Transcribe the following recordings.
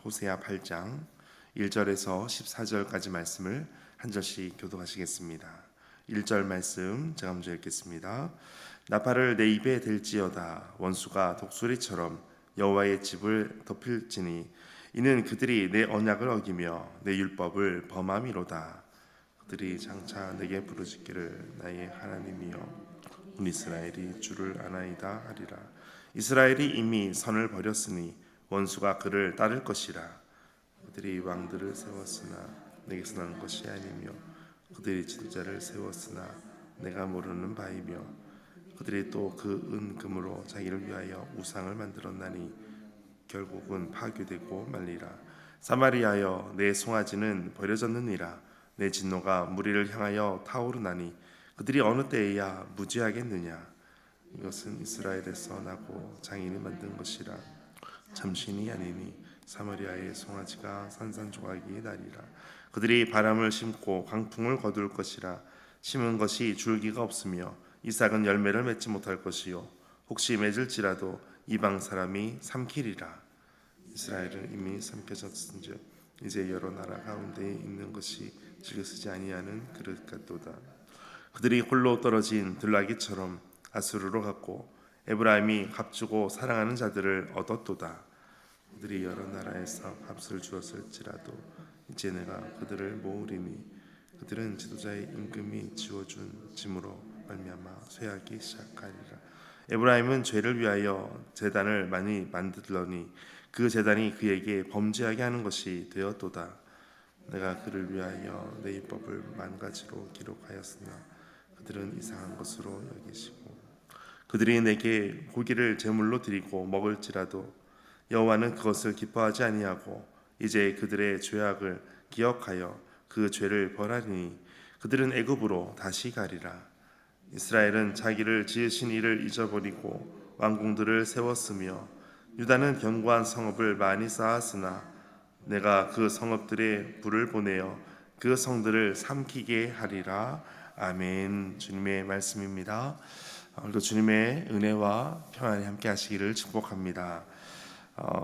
호세아 8장 1절에서 14절까지 말씀을 한 절씩 교독하시겠습니다. 1절 말씀 제가 먼저 읽겠습니다. 나팔을 내 입에 댈지어다. 원수가 독수리처럼 여호와의 집을 덮을지니 이는 그들이 내 언약을 어기며 내 율법을 범함이로다. 그들이 장차 내게 부르짖기를 나의 하나님이여 온 이스라엘이 주를 아나이다 하리라. 이스라엘이 이미 선을 버렸으니 원수가 그를 따를 것이라. 그들이 왕들을 세웠으나 내게서 난 것이 아니며 그들이 지도자를 세웠으나 내가 모르는 바이며 그들이 또 그 은금으로 자기를 위하여 우상을 만들었나니 결국은 파괴되고 말리라. 사마리아여 내 송아지는 버려졌느니라. 내 진노가 무리를 향하여 타오르나니 그들이 어느 때에야 무지하겠느냐. 이것은 이스라엘에서 나고 장인이 만든 것이라. 참신이 아니니 사마리아의 송아지가 산산조각이 나리라. 그들이 바람을 심고 광풍을 거둘 것이라. 심은 것이 줄기가 없으며 이삭은 열매를 맺지 못할 것이요 혹시 맺을지라도 이방 사람이 삼키리라. 이스라엘은 이미 삼켜졌은즉 이제 여러 나라 가운데 있는 것이 즐겨 쓰지 아니하는 그릇 같도다. 그들이 홀로 떨어진 들나귀처럼 아수르로 갔고 에브라임이 값주고 사랑하는 자들을 얻었도다. 그들이 여러 나라에서 값을 주었을지라도 이제 내가 그들을 모으리니 그들은 지도자의 임금이 지어준 짐으로 말미암아 쇠하기 시작하리라. 에브라임은 죄를 위하여 제단을 많이 만들더니 그 제단이 그에게 범죄하게 하는 것이 되었도다. 내가 그를 위하여 내 율법을 만 가지로 기록하였으나 그들은 이상한 것으로 여기시고 그들이 내게 고기를 제물로 드리고 먹을지라도 여호와는 그것을 기뻐하지 아니하고 이제 그들의 죄악을 기억하여 그 죄를 벌하리니 그들은 애굽으로 다시 가리라. 이스라엘은 자기를 지으신 이를 잊어버리고 왕궁들을 세웠으며 유다는 견고한 성읍을 많이 쌓았으나 내가 그 성읍들에 불을 보내어 그 성들을 삼키게 하리라. 아멘. 주님의 말씀입니다. 오늘도 주님의 은혜와 평안이 함께 하시기를 축복합니다.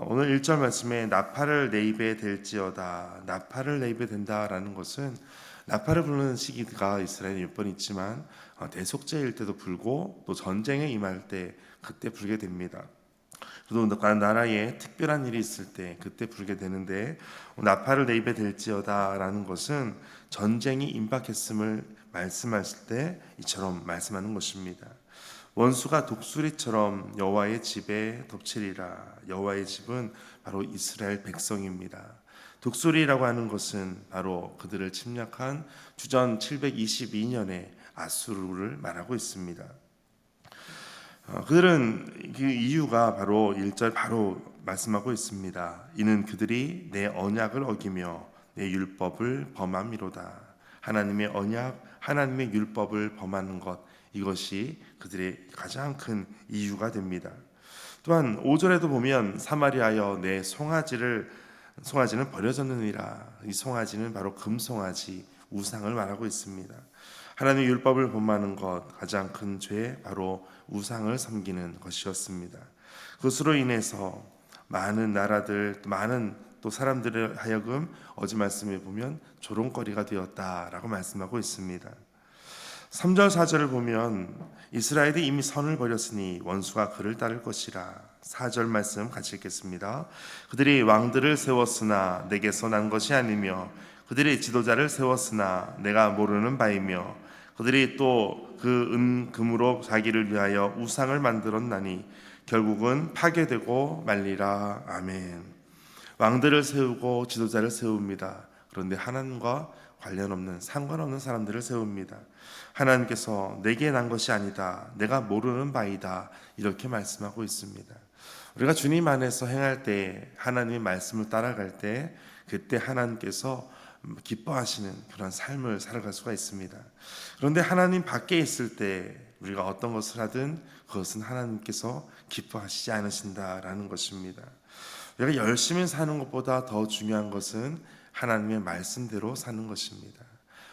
오늘 1절 말씀에 나팔을 내 입에 댈지어다. 나팔을 내 입에 댄다라는 것은 나팔을 부르는 시기가 이스라엘에 몇 번 있지만 대속제일 때도 불고 또 전쟁에 임할 때 그때 불게 됩니다. 또 나라에 특별한 일이 있을 때 그때 부르게 되는데 나팔을 내 입에 댈지어다라는 것은 전쟁이 임박했음을 말씀하실 때 이처럼 말씀하는 것입니다. 원수가 독수리처럼 여호와의 집에 덮치리라. 여호와의 집은 바로 이스라엘 백성입니다. 독수리라고 하는 것은 바로 그들을 침략한 주전 722년에 아수르를 말하고 있습니다. 그들은 그 이유가 바로 1절 바로 말씀하고 있습니다. 이는 그들이 내 언약을 어기며 내 율법을 범함이로다. 하나님의 언약, 하나님의 율법을 범하는 것, 이것이 그들의 가장 큰 이유가 됩니다. 또한 5절에도 보면 사마리아여 내 송아지는 버려졌느니라. 이 송아지는 바로 금송아지, 우상을 말하고 있습니다. 하나님의 율법을 범하는 것, 가장 큰 죄 바로 우상을 섬기는 것이었습니다. 그것으로 인해서 많은 나라들, 많은 또 사람들을 하여금 어제 말씀에 보면 조롱거리가 되었다라고 말씀하고 있습니다. 3절 4절을 보면 이스라엘이 이미 선을 버렸으니 원수가 그를 따를 것이라. 4절 말씀 같이 읽겠습니다. 그들이 왕들을 세웠으나 내게서 난 것이 아니며 그들이 지도자를 세웠으나 내가 모르는 바이며 그들이 또 그 은금으로 자기를 위하여 우상을 만들었나니 결국은 파괴되고 말리라. 아멘. 왕들을 세우고 지도자를 세웁니다. 그런데 하나님과 관련 없는 상관없는 사람들을 세웁니다. 하나님께서 내게 난 것이 아니다. 내가 모르는 바이다. 이렇게 말씀하고 있습니다. 우리가 주님 안에서 행할 때 하나님의 말씀을 따라갈 때 그때 하나님께서 기뻐하시는 그런 삶을 살아갈 수가 있습니다. 그런데 하나님 밖에 있을 때 우리가 어떤 것을 하든 그것은 하나님께서 기뻐하시지 않으신다라는 것입니다. 우리가 열심히 사는 것보다 더 중요한 것은 하나님의 말씀대로 사는 것입니다.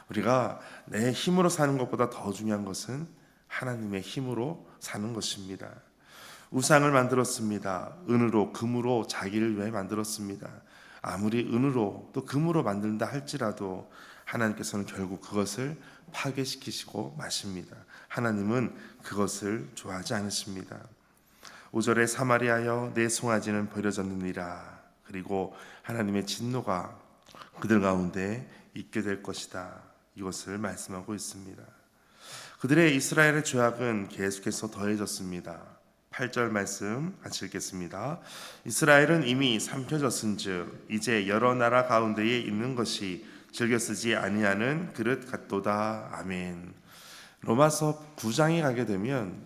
우리가 내 힘으로 사는 것보다 더 중요한 것은 하나님의 힘으로 사는 것입니다. 우상을 만들었습니다. 은으로 금으로 자기를 위해 만들었습니다. 아무리 은으로 또 금으로 만든다 할지라도 하나님께서는 결국 그것을 파괴시키시고 마십니다. 하나님은 그것을 좋아하지 않으십니다. 5절에 사마리아여 내 송아지는 버려졌느니라. 그리고 하나님의 진노가 그들 가운데 있게 될 것이다. 이것을 말씀하고 있습니다. 그들의 이스라엘의 죄악은 계속해서 더해졌습니다. 8절 말씀 같이 읽겠습니다. 이스라엘은 이미 삼켜졌은즉 이제 여러 나라 가운데에 있는 것이 즐겨 쓰지 아니하는 그릇 같도다. 아멘. 로마서 9장에 가게 되면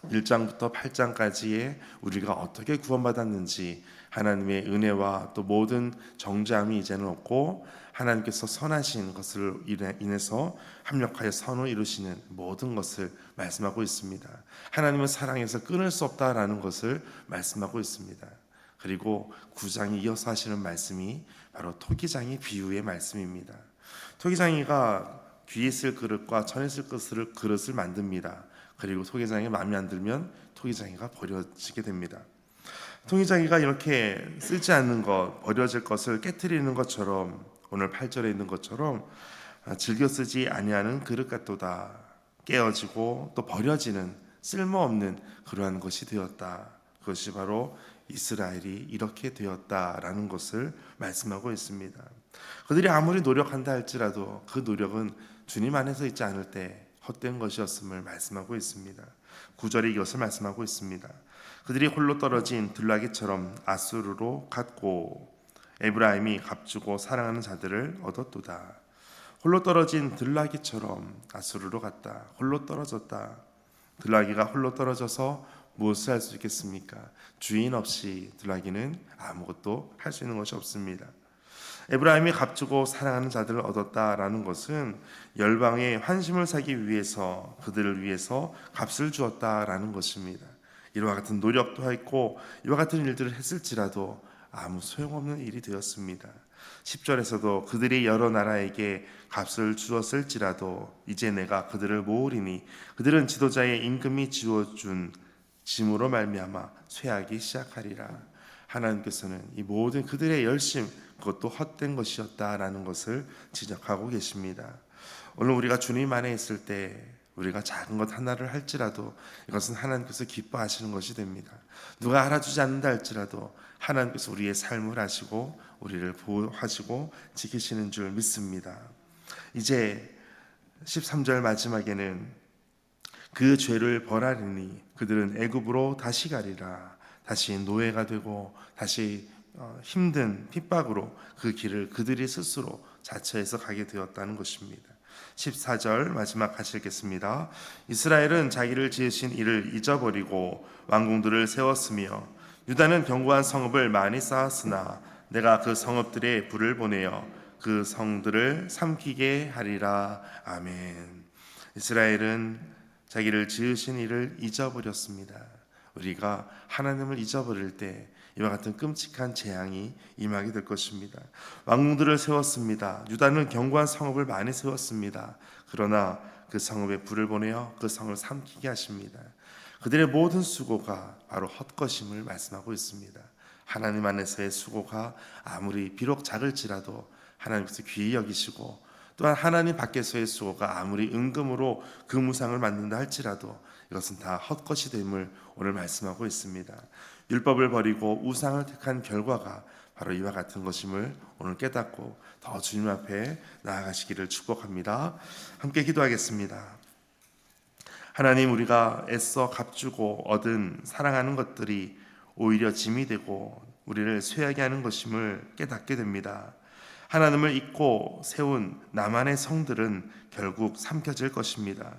1장부터 8장까지의 우리가 어떻게 구원받았는지 하나님의 은혜와 또 모든 정죄함이 이제는 없고 하나님께서 선하신 것을 인해서 합력하여 선을 이루시는 모든 것을 말씀하고 있습니다. 하나님은 사랑에서 끊을 수 없다라는 것을 말씀하고 있습니다. 그리고 9장이 이어서 하시는 말씀이 바로 토기장이 비유의 말씀입니다. 토기장이가 귀에 쓸 그릇과 천에 쓸 그릇을 만듭니다. 그리고 토기장이 마음에 안 들면 토기장이가 버려지게 됩니다. 토기장이가 이렇게 쓰지 않는 것, 버려질 것을 깨트리는 것처럼 오늘 8절에 있는 것처럼 즐겨 쓰지 아니하는 그릇 같도다. 깨어지고 또 버려지는 쓸모없는 그러한 것이 되었다. 그것이 바로 이스라엘이 이렇게 되었다라는 것을 말씀하고 있습니다. 그들이 아무리 노력한다 할지라도 그 노력은 주님 안에서 있지 않을 때 헛된 것이었음을 말씀하고 있습니다. 9절에 이것을 말씀하고 있습니다. 그들이 홀로 떨어진 들나귀처럼 아수르로 갔고 에브라임이 값주고 사랑하는 자들을 얻었도다. 홀로 떨어진 들나귀처럼 아수르로 갔다. 홀로 떨어졌다. 들나귀가 홀로 떨어져서 무엇을 할 수 있겠습니까? 주인 없이 들나귀는 아무것도 할 수 있는 것이 없습니다. 에브라임이 값주고 사랑하는 자들을 얻었다라는 것은 열방의 환심을 사기 위해서 그들을 위해서 값을 주었다라는 것입니다. 이와 같은 노력도 했고 이와 같은 일들을 했을지라도 아무 소용없는 일이 되었습니다. 10절에서도 그들이 여러 나라에게 값을 주었을지라도 이제 내가 그들을 모으리니 그들은 지도자의 임금이 지어준 짐으로 말미암아 쇠하기 시작하리라. 하나님께서는 이 모든 그들의 열심 그것도 헛된 것이었다라는 것을 지적하고 계십니다. 오늘 우리가 주님 안에 있을 때 우리가 작은 것 하나를 할지라도 이것은 하나님께서 기뻐하시는 것이 됩니다. 누가 알아주지 않는다 할지라도 하나님께서 우리의 삶을 하시고 우리를 보호하시고 지키시는 줄 믿습니다. 이제 13절 마지막에는 그 죄를 벌하리니 그들은 애굽으로 다시 가리라. 다시 노예가 되고 다시 힘든 핍박으로 그 길을 그들이 스스로 자처해서 가게 되었다는 것입니다. 14절 마지막 같이 읽겠습니다. 이스라엘은 자기를 지으신 이를 잊어버리고 왕궁들을 세웠으며 유다는 견고한 성읍을 많이 쌓았으나 내가 그 성읍들에 불을 보내어 그 성들을 삼키게 하리라. 아멘. 이스라엘은 자기를 지으신 이를 잊어버렸습니다. 우리가 하나님을 잊어버릴 때 이와 같은 끔찍한 재앙이 임하게 될 것입니다. 왕궁들을 세웠습니다. 유다는 견고한 성읍을 많이 세웠습니다. 그러나 그 성읍에 불을 보내어 그 성을 삼키게 하십니다. 그들의 모든 수고가 바로 헛것임을 말씀하고 있습니다. 하나님 안에서의 수고가 아무리 비록 작을지라도 하나님께서 귀히 여기시고 또한 하나님 밖에서의 수고가 아무리 은금으로 그 무상을 만든다 할지라도 이것은 다 헛것이 됨을 오늘 말씀하고 있습니다. 율법을 버리고 우상을 택한 결과가 바로 이와 같은 것임을 오늘 깨닫고 더 주님 앞에 나아가시기를 축복합니다. 함께 기도하겠습니다. 하나님, 우리가 애써 값주고 얻은 사랑하는 것들이 오히려 짐이 되고 우리를 쇠하게 하는 것임을 깨닫게 됩니다. 하나님을 잊고 세운 나만의 성들은 결국 삼켜질 것입니다.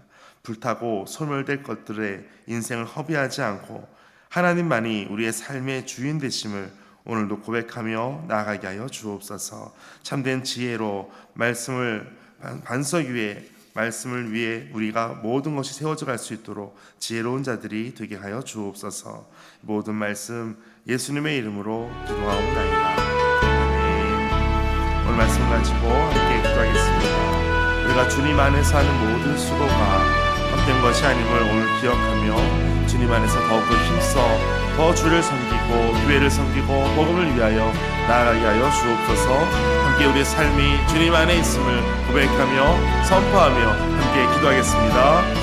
불타고 소멸될 것들의 인생을 허비하지 않고 하나님만이 우리의 삶의 주인 되심을 오늘도 고백하며 나아가게 하여 주옵소서. 참된 지혜로 말씀을 반석 위에 말씀을 위해 우리가 모든 것이 세워져 갈 수 있도록 지혜로운 자들이 되게 하여 주옵소서. 모든 말씀 예수님의 이름으로 기도하옵나이다. 아멘. 오늘 말씀 가지고 함께 기도하겠습니다. 우리가 주님 안에서 하는 모든 수고가 헛된 것이 아님을 오늘 기억하며 주님 안에서 더욱더 힘써 더 주를 섬기고 교회를 섬기고 복음을 위하여 나아가게 하여 주옵소서. 함께 우리의 삶이 주님 안에 있음을 고백하며 선포하며 함께 기도하겠습니다.